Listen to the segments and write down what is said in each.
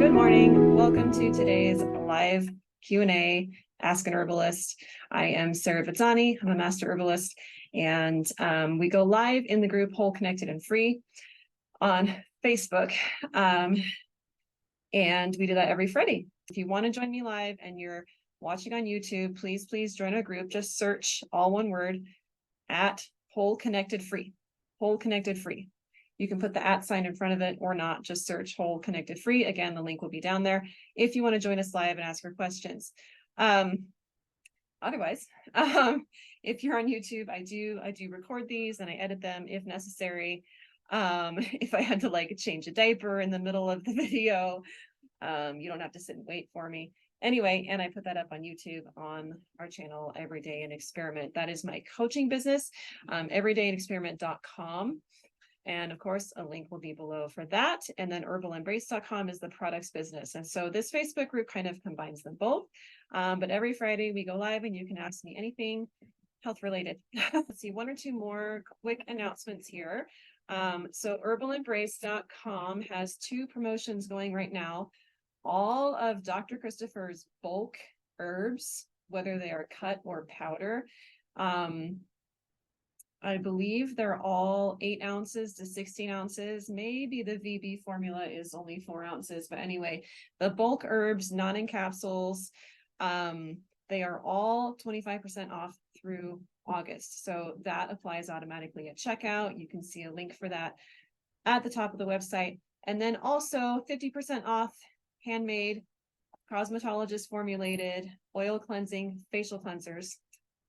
Good morning. Welcome to today's live Q&A, Ask an Herbalist. I am Sarah Vizzani. I'm a master herbalist, and we go live in the group Whole, Connected, and Free on Facebook. And we do that every Friday. If you want to join me live and you're watching on YouTube, please join our group. Just search all one word at Whole, Connected, Free. Whole, Connected, Free. You can put the @ sign in front of it or not, just search Whole, Connected, Free. Again, the link will be down there if you want to join us live and ask your questions. Otherwise, if you're on YouTube, I do record these and I edit them if necessary. If I had to like change a diaper in the middle of the video, you don't have to sit and wait for me. Anyway, and I put that up on YouTube on our channel, Everyday and Experiment. That is my coaching business, everydayandexperiment.com. And of course, a link will be below for that. And then herbalembrace.com is the products business. And so this Facebook group kind of combines them both. But every Friday we go live and you can ask me anything health related. Let's see, one or two more quick announcements here. So herbalembrace.com has 2 promotions going right now. All of Dr. Christopher's bulk herbs, whether they are cut or powder, I believe they're all 8 ounces to 16 ounces. Maybe the VB formula is only 4 ounces, but anyway, the bulk herbs, not in capsules, they are all 25% off through August. So that applies automatically at checkout. You can see a link for that at the top of the website. And then also 50% off handmade, cosmetologist formulated, oil cleansing, facial cleansers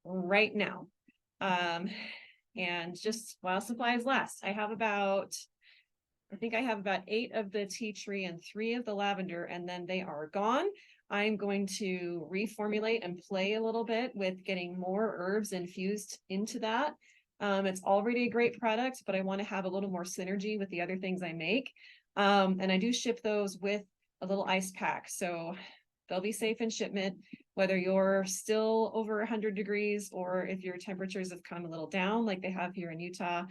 right now. And just while supplies last, I think I have about 8 of the tea tree and 3 of the lavender, and then they are gone. I'm going to reformulate and play a little bit with getting more herbs infused into that. It's already a great product, but I want to have a little more synergy with the other things I make. And I do ship those with a little ice pack, so they'll be safe in shipment, whether you're still over 100 degrees or if your temperatures have come a little down like they have here in Utah.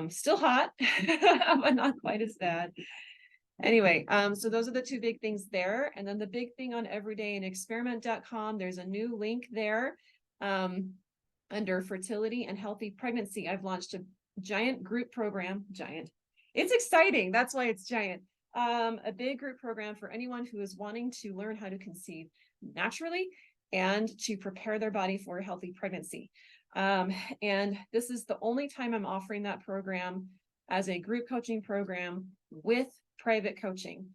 Still hot, but not quite as bad. Anyway, so those are the 2 big things there. And then the big thing on everydayandexperiment.com, there's a new link there under fertility and healthy pregnancy. I've launched a giant group program. Giant. It's exciting. That's why it's giant. A big group program for anyone who is wanting to learn how to conceive naturally and to prepare their body for a healthy pregnancy. And this is the only time I'm offering that program as a group coaching program with private coaching.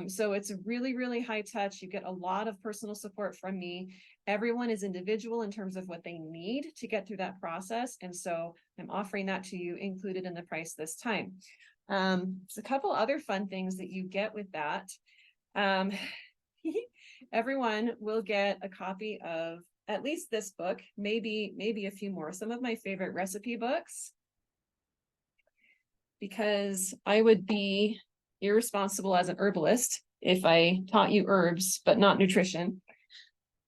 So it's really, really high touch. You get a lot of personal support from me. Everyone is individual in terms of what they need to get through that process. And so I'm offering that to you included in the price this time. So a couple other fun things that you get with that. Everyone will get a copy of at least this book, maybe a few more, some of my favorite recipe books, because I would be irresponsible as an herbalist if I taught you herbs, but not nutrition,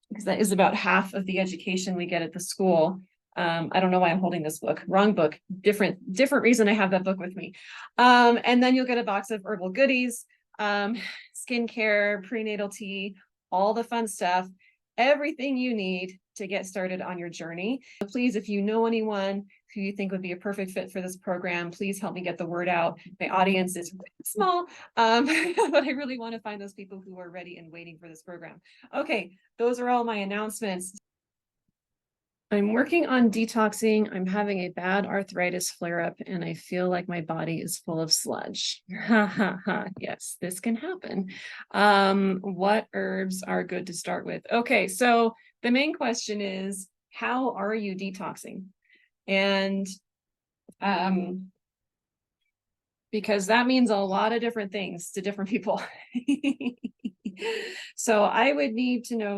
because that is about half of the education we get at the school. I don't know why I'm holding this book. Wrong book. Different reason I have that book with me. And then you'll get a box of herbal goodies, skincare, prenatal tea, all the fun stuff, everything you need to get started on your journey. Please, if you know anyone who you think would be a perfect fit for this program, please help me get the word out. My audience is small, but I really want to find those people who are ready and waiting for this program. Okay, those are all my announcements. I'm working on detoxing. I'm having a bad arthritis flare-up and I feel like my body is full of sludge. Yes, this can happen. What herbs are good to start with? Okay, so the main question is, how are you detoxing? And because that means a lot of different things to different people. So I would need to know,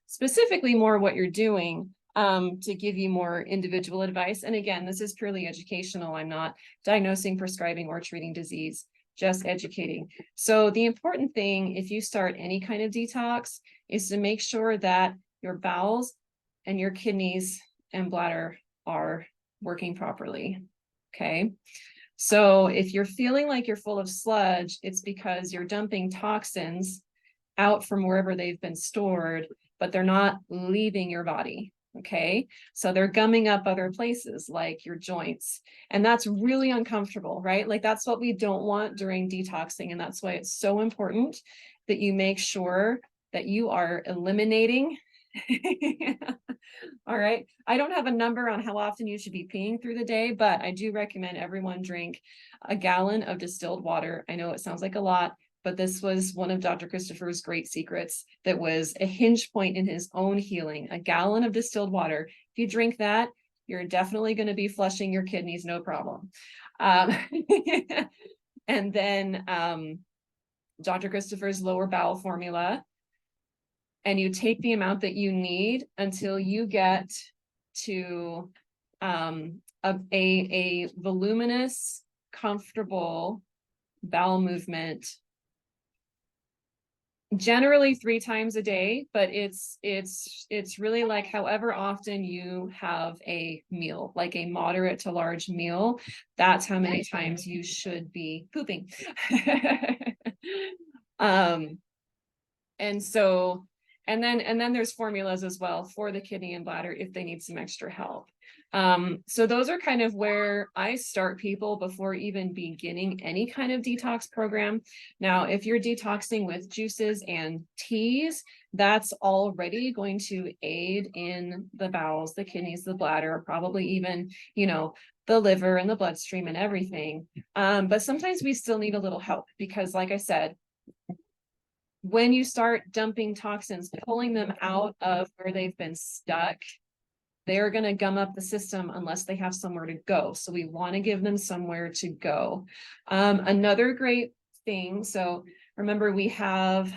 specifically more what you're doing to give you more individual advice. And again, this is purely educational. I'm not diagnosing, prescribing, or treating disease, just educating. So the important thing, if you start any kind of detox, is to make sure that your bowels and your kidneys and bladder are working properly. Okay. So if you're feeling like you're full of sludge, it's because you're dumping toxins out from wherever they've been stored, but they're not leaving your body. Okay. So they're gumming up other places like your joints. And that's really uncomfortable, right? Like that's what we don't want during detoxing. And that's why it's so important that you make sure that you are eliminating. All right. I don't have a number on how often you should be peeing through the day, but I do recommend everyone drink a gallon of distilled water. I know it sounds like a lot, but this was one of Dr. Christopher's great secrets that was a hinge point in his own healing. A gallon of distilled water. If you drink that, you're definitely going to be flushing your kidneys, no problem. And then Dr. Christopher's lower bowel formula. And you take the amount that you need until you get to a voluminous, comfortable bowel movement, generally 3 times a day, but it's really like however often you have a meal, like a moderate to large meal, that's how many times you should be pooping. And so, and then there's formulas as well for the kidney and bladder if they need some extra help. So those are kind of where I start people before even beginning any kind of detox program. Now, if you're detoxing with juices and teas, that's already going to aid in the bowels, the kidneys, the bladder, probably even, you know, the liver and the bloodstream and everything. But sometimes we still need a little help because, like I said, when you start dumping toxins, pulling them out of where they've been stuck, they're going to gum up the system unless they have somewhere to go. So we want to give them somewhere to go. Another great thing. So remember, we have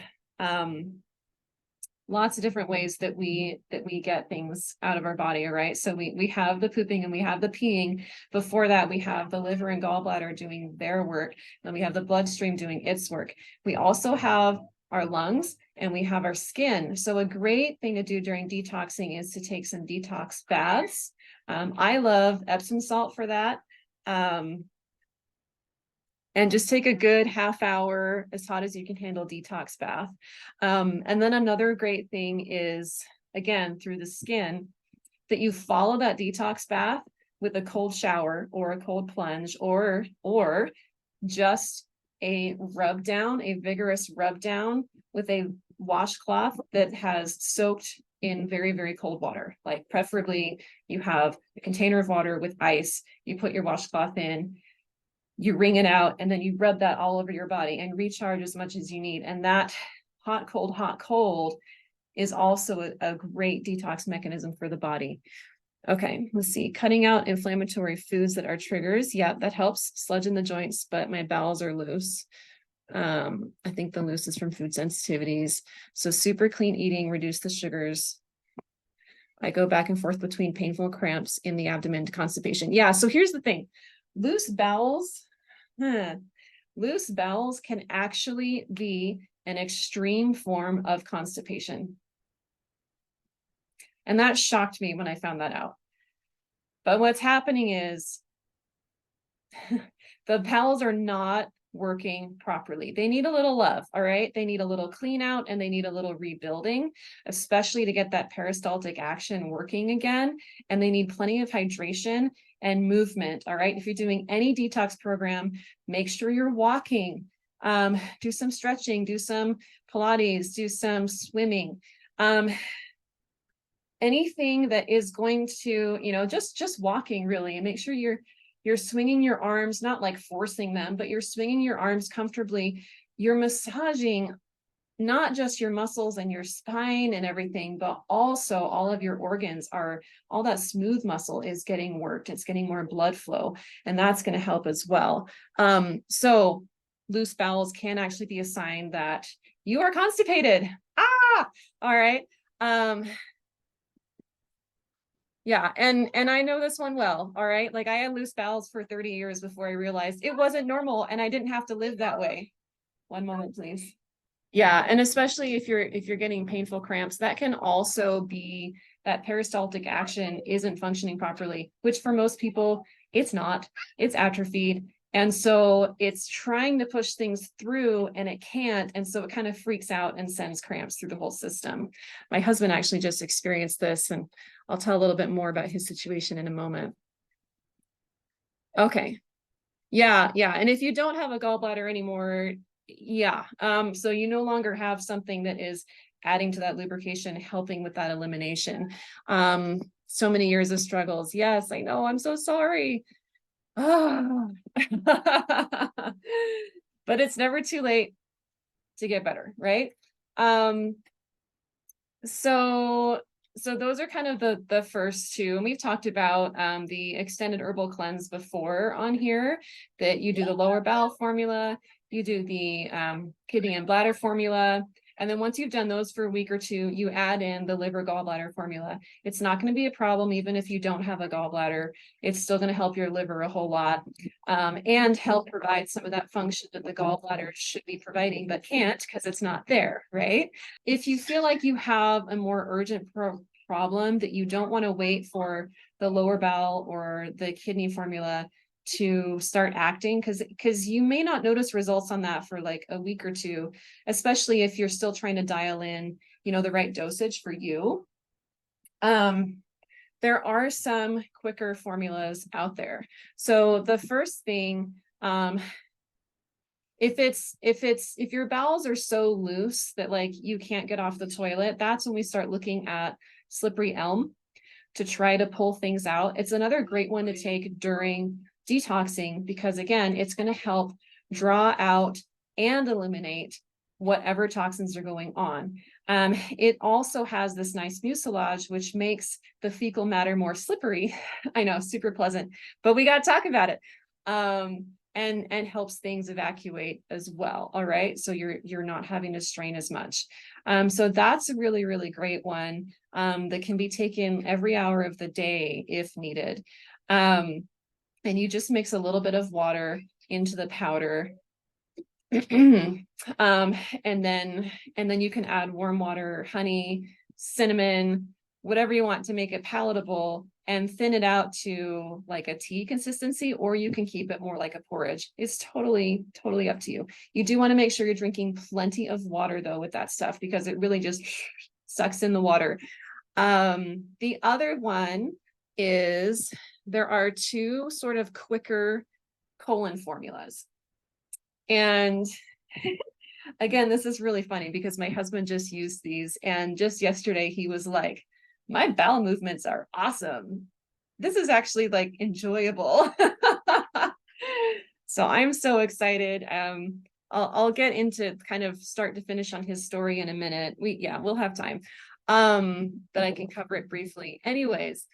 lots of different ways that we get things out of our body. All right. So we have the pooping and we have the peeing. Before that, we have the liver and gallbladder doing their work. And we have the bloodstream doing its work. We also have our lungs and we have our skin. So a great thing to do during detoxing is to take some detox baths. I love Epsom salt for that. And just take a good half hour, as hot as you can handle, detox bath. And then another great thing is, again, through the skin, that you follow that detox bath with a cold shower or a cold plunge or just a rub down, a vigorous rub down with a washcloth that has soaked in very, very cold water. Like preferably you have a container of water with ice, you put your washcloth in, you wring it out, and then you rub that all over your body and recharge as much as you need. And that hot, cold is also a great detox mechanism for the body. Okay, let's see. Cutting out inflammatory foods that are triggers. Yeah, that helps. Sludge in the joints, but my bowels are loose. I think the loose is from food sensitivities. So super clean eating, reduce the sugars. I go back and forth between painful cramps in the abdomen to constipation. Yeah, so here's the thing. Loose bowels can actually be an extreme form of constipation. And that shocked me when I found that out. But what's happening is the bowels are not working properly. They need a little love, all right? They need a little clean out and they need a little rebuilding, especially to get that peristaltic action working again. And they need plenty of hydration and movement, all right? If you're doing any detox program, make sure you're walking, do some stretching, do some Pilates, do some swimming. Anything that is going to, you know, just walking really, and make sure you're swinging your arms, not like forcing them, but you're swinging your arms comfortably. You're massaging not just your muscles and your spine and everything, but also all of your organs all that smooth muscle is getting worked. It's getting more blood flow, and that's going to help as well. So loose bowels can actually be a sign that you are constipated. All right. Yeah, and I know this one well, all right? Like I had loose bowels for 30 years before I realized it wasn't normal and I didn't have to live that way. One moment, please. Yeah, and especially if you're getting painful cramps, that can also be that peristaltic action isn't functioning properly, which for most people, it's not. It's atrophied. And so it's trying to push things through and it can't. And so it kind of freaks out and sends cramps through the whole system. My husband actually just experienced this, and I'll tell a little bit more about his situation in a moment. Okay. Yeah. And if you don't have a gallbladder anymore, yeah. So you no longer have something that is adding to that lubrication, helping with that elimination. So many years of struggles. Yes, I know. I'm so sorry. Oh. But it's never too late to get better, right? So those are kind of the first two. And we've talked about the extended herbal cleanse before on here, that you do the lower bowel formula, you do the kidney and bladder formula. And then once you've done those for a week or two, you add in the liver gallbladder formula. It's not going to be a problem even if you don't have a gallbladder. It's still going to help your liver a whole lot, and help provide some of that function that the gallbladder should be providing, but can't because it's not there, right? If you feel like you have a more urgent problem that you don't want to wait for the lower bowel or the kidney formula to start acting, because you may not notice results on that for like a week or two, especially if you're still trying to dial in, the right dosage for you. There are some quicker formulas out there. So the first thing, if your bowels are so loose that like you can't get off the toilet, that's when we start looking at slippery elm to try to pull things out. It's another great one to take during detoxing, because again, it's going to help draw out and eliminate whatever toxins are going on. It also has this nice mucilage, which makes the fecal matter more slippery. I know, super pleasant, but we got to talk about it. And helps things evacuate as well. All right. So you're not having to strain as much. So that's a really, really great one that can be taken every hour of the day if needed. And you just mix a little bit of water into the powder. And then you can add warm water, honey, cinnamon, whatever you want to make it palatable, and thin it out to like a tea consistency, or you can keep it more like a porridge. It's totally up to you. You do want to make sure you're drinking plenty of water though with that stuff, because it really just sucks in the water. The other one is there are two sort of quicker colon formulas. And again, this is really funny because my husband just used these, and just yesterday he was like, my bowel movements are awesome. This is actually like enjoyable. So I'm so excited. I'll get into kind of start to finish on his story in a minute. We'll have time. But I can cover it briefly. Anyways,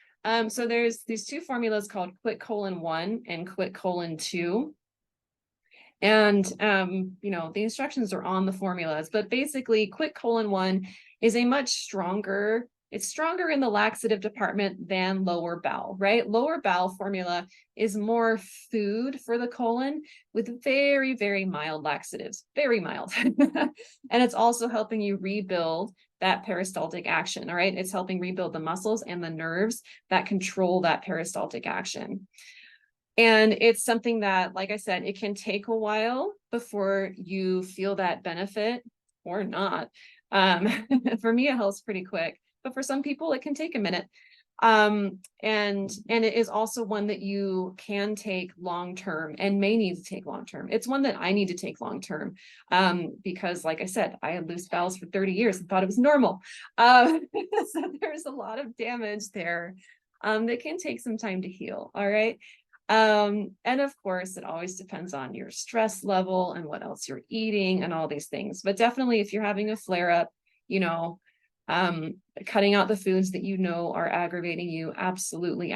so there's these two formulas called Quit Colon 1 and Quit Colon 2. And, the instructions are on the formulas, but basically Quit Colon 1 is a much stronger, it's stronger in the laxative department than lower bowel, right? Lower bowel formula is more food for the colon with very, very mild laxatives, very mild. And it's also helping you rebuild that peristaltic action, all right? It's helping rebuild the muscles and the nerves that control that peristaltic action. And it's something that, like I said, it can take a while before you feel that benefit or not. For me, it helps pretty quick, but for some people, it can take a minute. And it is also one that you can take long-term and may need to take long-term. It's one that I need to take long-term, because like I said, I had loose bowels for 30 years and thought it was normal. So there's a lot of damage there that can take some time to heal. All right. And of course, it always depends on your stress level and what else you're eating and all these things. But definitely, if you're having a flare up, cutting out the foods that are aggravating you, absolutely.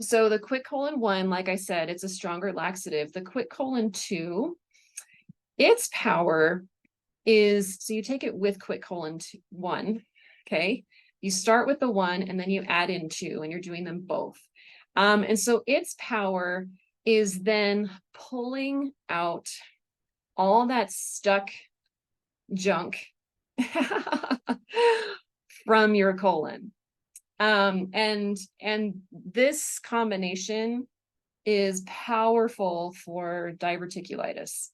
So the Quit Colon 1, like I said, it's a stronger laxative. The Quit Colon 2, its power is, so you take it with Quit Colon 1, okay? You start with the 1 and then you add in 2, and you're doing them both. And so its power is then pulling out all that stuck junk from your colon. And this combination is powerful for diverticulitis.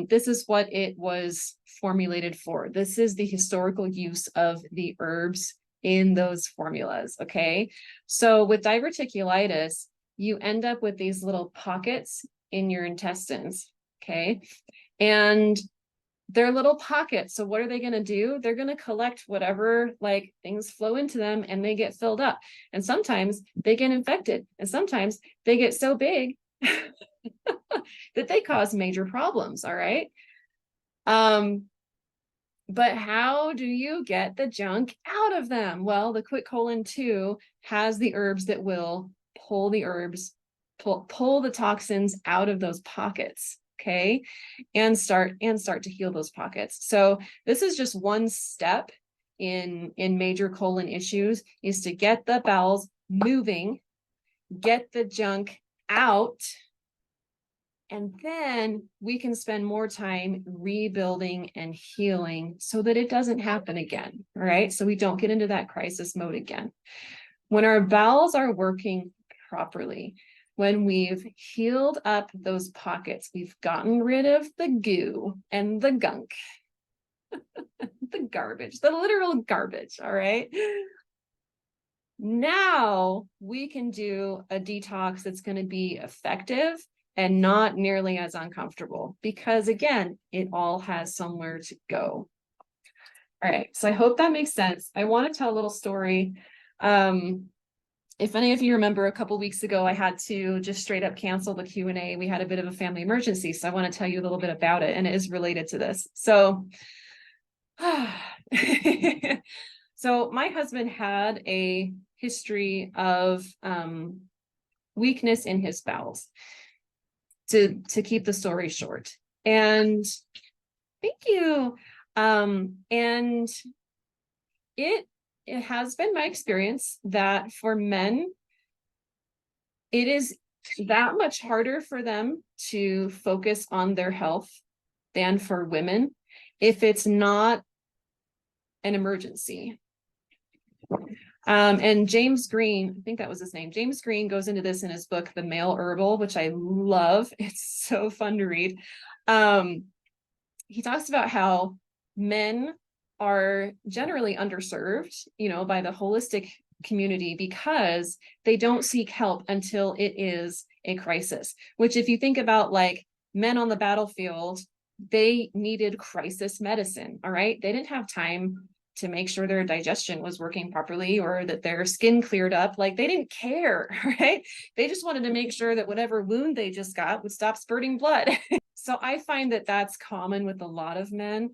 This is what it was formulated for. This is the historical use of the herbs in those formulas, okay? So with diverticulitis, you end up with these little pockets in your intestines, okay? And they're little pockets. So what are they going to do? They're going to collect whatever like things flow into them and they get filled up. And sometimes they get infected. And sometimes they get so big that they cause major problems. All right. But how do you get the junk out of them? Well, the quick colon 2 has the herbs that will pull the toxins out of those pockets. Okay. And start to heal those pockets. So this is just one step in major colon issues, is to get the bowels moving, get the junk out, and then we can spend more time rebuilding and healing so that it doesn't happen again. All right. So we don't get into that crisis mode again. When our bowels are working properly, when we've healed up those pockets, we've gotten rid of the goo and the gunk, the garbage, the literal garbage. All right. Now we can do a detox that's going to be effective and not nearly as uncomfortable, because again, it all has somewhere to go. All right, so I hope that makes sense. I want to tell a little story. If any of you remember, a couple weeks ago, I had to just straight up cancel the Q&A. We had a bit of a family emergency, so I want to tell you a little bit about it, and it is related to this. So, so my husband had a history of weakness in his bowels. To keep the story short. And thank you. And it has been my experience that for men, it is that much harder for them to focus on their health than for women if it's not an emergency. And James Green, I think that was his name, James Green goes into this in his book, The Male Herbal, which I love. It's so fun to read. He talks about how men are generally underserved, by the holistic community because they don't seek help until it is a crisis, which if you think about like men on the battlefield, they needed crisis medicine. All right. They didn't have time to make sure their digestion was working properly or that their skin cleared up. Like they didn't care, right? They just wanted to make sure that whatever wound they just got would stop spurting blood. So I find that that's common with a lot of men.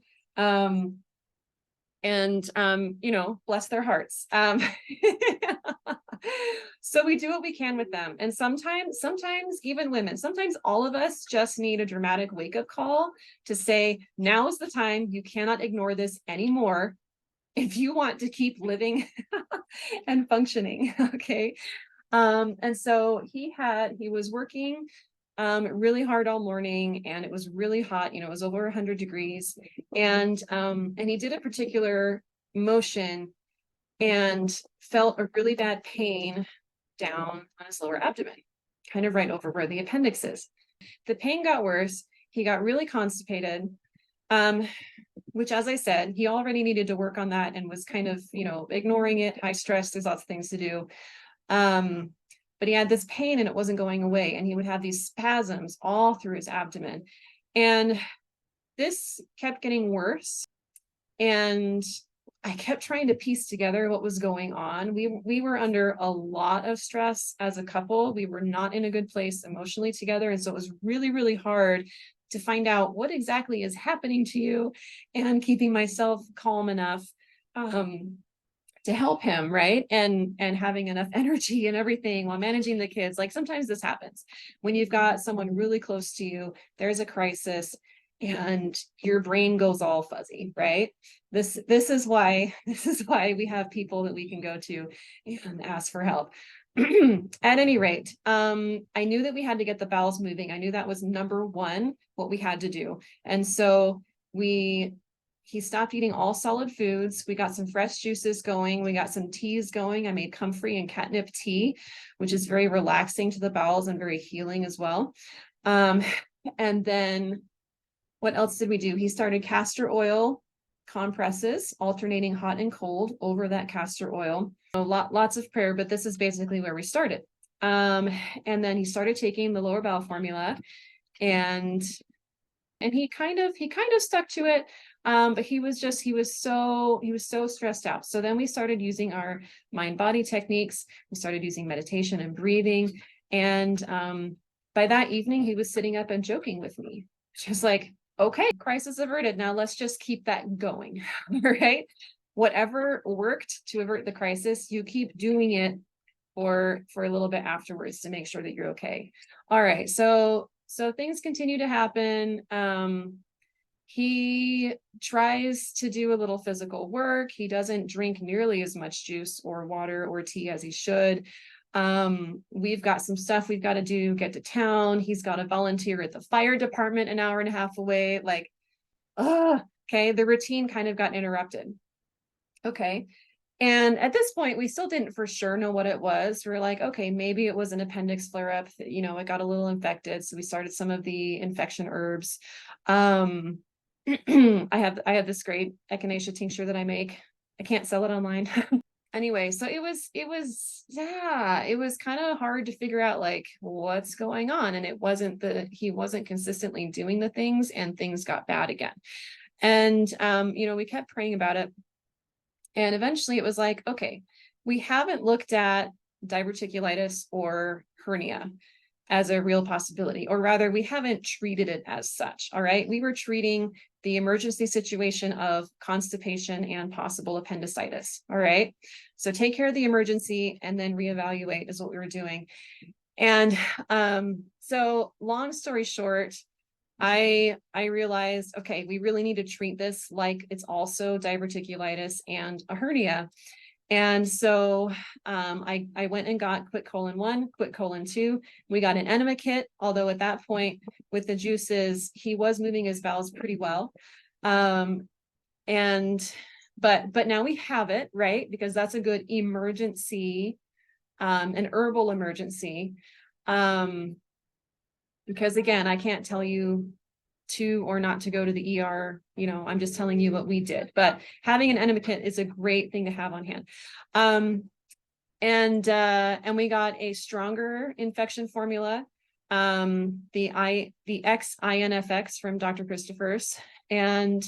Bless their hearts. So we do what we can with them. And sometimes even women, sometimes all of us just need a dramatic wake-up call to say, now is the time. You cannot ignore this anymore if you want to keep living and functioning. Okay. And so he was working really hard all morning, and it was really hot, it was over 100 degrees. And he did a particular motion and felt a really bad pain down on his lower abdomen, kind of right over where the appendix is. The pain got worse. He got really constipated. Which, as I said, he already needed to work on that and was kind of, ignoring it. High stress, there's lots of things to do. But he had this pain and it wasn't going away. And he would have these spasms all through his abdomen. And this kept getting worse. And I kept trying to piece together what was going on. We were under a lot of stress as a couple. We were not in a good place emotionally together. And so it was really, really hard to find out what exactly is happening to you and keeping myself calm enough to help him, right? And having enough energy and everything while managing the kids. Like sometimes this happens when you've got someone really close to you, there's a crisis and your brain goes all fuzzy, right? This is why we have people that we can go to and ask for help. At any rate, I knew that we had to get the bowels moving. I knew that was number one, what we had to do. And so we He stopped eating all solid foods. We got some fresh juices going. We got some teas going. I made comfrey and catnip tea, which is very relaxing to the bowels and very healing as well. And then what else did we do? He started castor oil compresses, alternating hot and cold over that castor oil. Lots of prayer, but this is basically where we started. And then he started taking the lower bowel formula, and he kind of stuck to it. But he was so stressed out. So then we started using our mind-body techniques. We started using meditation and breathing. And by that evening, he was sitting up and joking with me, just like, okay, crisis averted. Now let's just keep that going. Right? Whatever worked to avert the crisis, you keep doing it for a little bit afterwards to make sure that you're okay. All right. So things continue to happen. He tries to do a little physical work. He doesn't drink nearly as much juice or water or tea as he should. We've got some stuff we've got to do, get to town. He's got to volunteer at the fire department an hour and a half away. Like, okay, the routine kind of got interrupted. Okay. And at this point, we still didn't for sure know what it was. We were like, okay, maybe it was an appendix flare-up. It got a little infected. So we started some of the infection herbs. I have this great echinacea tincture that I make. I can't sell it online. Anyway, so it was kind of hard to figure out like what's going on. And he wasn't consistently doing the things, and things got bad again. And, we kept praying about it. And eventually it was like, okay, we haven't looked at diverticulitis or hernia as a real possibility, or rather we haven't treated it as such. All right. We were treating the emergency situation of constipation and possible appendicitis. All right. So take care of the emergency and then reevaluate is what we were doing. And so long story short, I realized, okay, we really need to treat this like it's also diverticulitis and a hernia. And so I went and got Quit Colon 1, Quit Colon 2. We got an enema kit, although at that point with the juices, he was moving his bowels pretty well. But now we have it, right? Because that's a good emergency, an herbal emergency. Because again, I can't tell you to or not to go to the ER. I'm just telling you what we did, but having an enema kit is a great thing to have on hand. And we got a stronger infection formula, the XINFX from Dr. Christopher's. And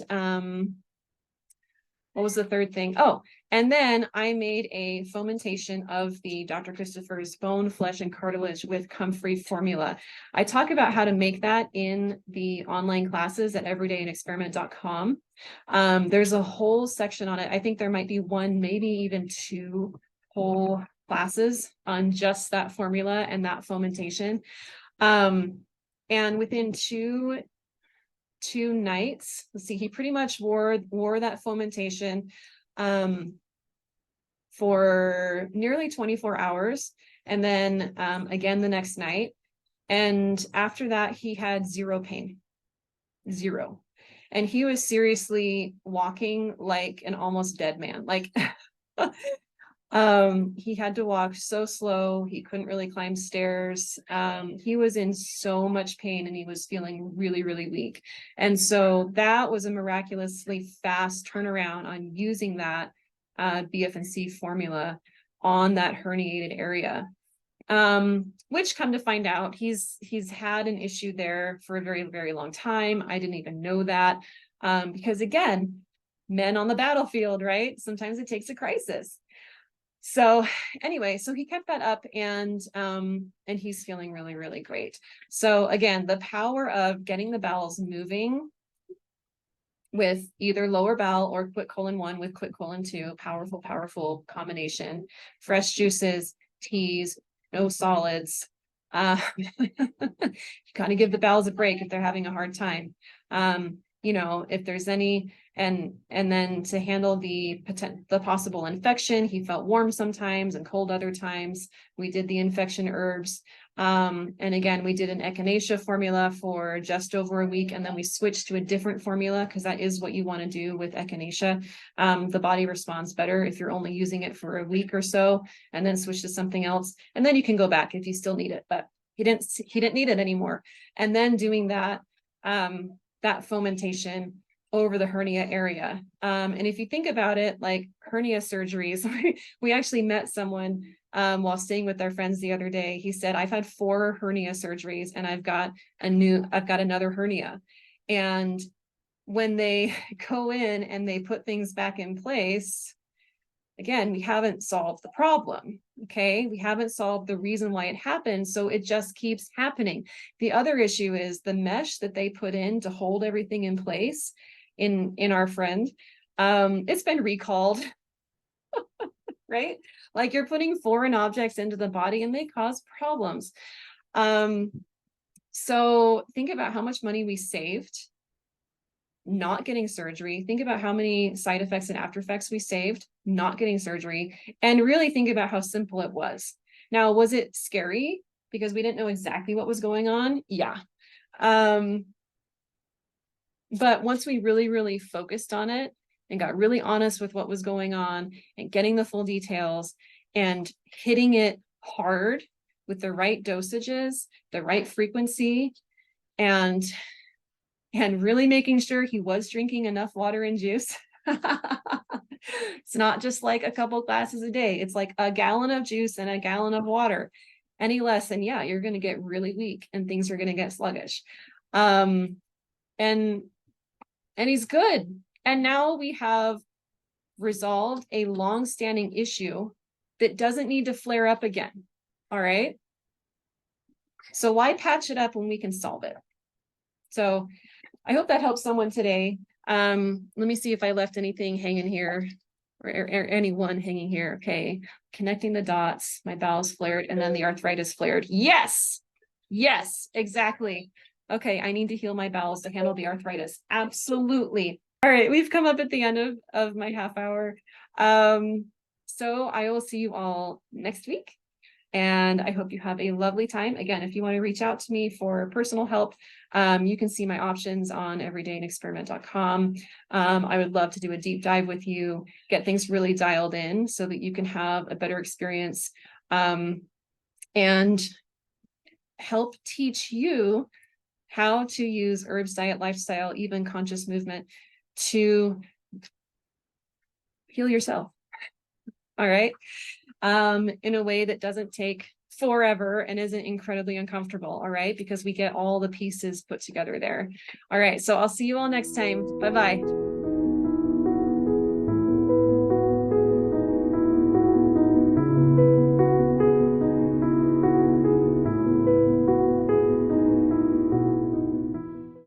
what was the third thing? Oh, and then I made a fomentation of the Dr. Christopher's bone, flesh, and cartilage with Comfrey formula. I talk about how to make that in the online classes at everydayandexperiment.com. There's a whole section on it. I think there might be one, maybe even two whole classes on just that formula and that fomentation. And within two nights, let's see, he pretty much wore that fomentation for nearly 24 hours. And then again the next night. And after that, he had zero pain, zero. And he was seriously walking like an almost dead man. Like he had to walk so slow. He couldn't really climb stairs. He was in so much pain and he was feeling really, really weak. And so that was a miraculously fast turnaround on using that BF&C formula on that herniated area. Which come to find out, he's had an issue there for a very, very long time. I didn't even know that. Because again, men on the battlefield, right? Sometimes it takes a crisis. So anyway, so he kept that up and he's feeling really, really great. So again, the power of getting the bowels moving with either lower bowel or Quit Colon 1 with Quit Colon 2, powerful, powerful combination, fresh juices, teas, no solids. You kind of give the bowels a break if they're having a hard time. If there's any, and then to handle the possible infection, he felt warm sometimes and cold other times. We did the infection herbs. And again, we did an echinacea formula for just over a week, and then we switched to a different formula because that is what you want to do with echinacea. The body responds better if you're only using it for a week or so, and then switch to something else. And then you can go back if you still need it, but he didn't need it anymore. And then doing that, that fomentation over the hernia area. And if you think about it, like hernia surgeries, we actually met someone while staying with our friends the other day. He said, I've had 4 hernia surgeries and I've got another hernia. And when they go in and they put things back in place, again, we haven't solved the problem. Okay. We haven't solved the reason why it happened. So it just keeps happening. The other issue is the mesh that they put in to hold everything in place in our friend. It's been recalled, right? Like you're putting foreign objects into the body and they cause problems. So think about how much money we saved not getting surgery. Think about how many side effects and after effects we saved not getting surgery, and really think about how simple it was. Now, was it scary because we didn't know exactly what was going on? Yeah. But once we really, really focused on it and got really honest with what was going on and getting the full details and hitting it hard with the right dosages, the right frequency, and really making sure he was drinking enough water and juice. It's not just like a couple glasses a day. It's like a gallon of juice and a gallon of water. Any less, and yeah, you're going to get really weak and things are going to get sluggish. And he's good. And now we have resolved a long-standing issue that doesn't need to flare up again. All right. So why patch it up when we can solve it? So I hope that helps someone today. Let me see if I left anything hanging here or anyone hanging here. Okay. Connecting the dots. My bowels flared and then the arthritis flared. Yes. Yes, exactly. Okay. I need to heal my bowels to handle the arthritis. Absolutely. All right. We've come up at the end of my half hour. So I will see you all next week. And I hope you have a lovely time. Again, if you want to reach out to me for personal help, you can see my options on everydayandexperiment.com. I would love to do a deep dive with you, get things really dialed in so that you can have a better experience, and help teach you how to use herbs, diet, lifestyle, even conscious movement to heal yourself. All right. In a way that doesn't take forever and isn't incredibly uncomfortable. All right. Because we get all the pieces put together there. All right. So I'll see you all next time. Bye-bye.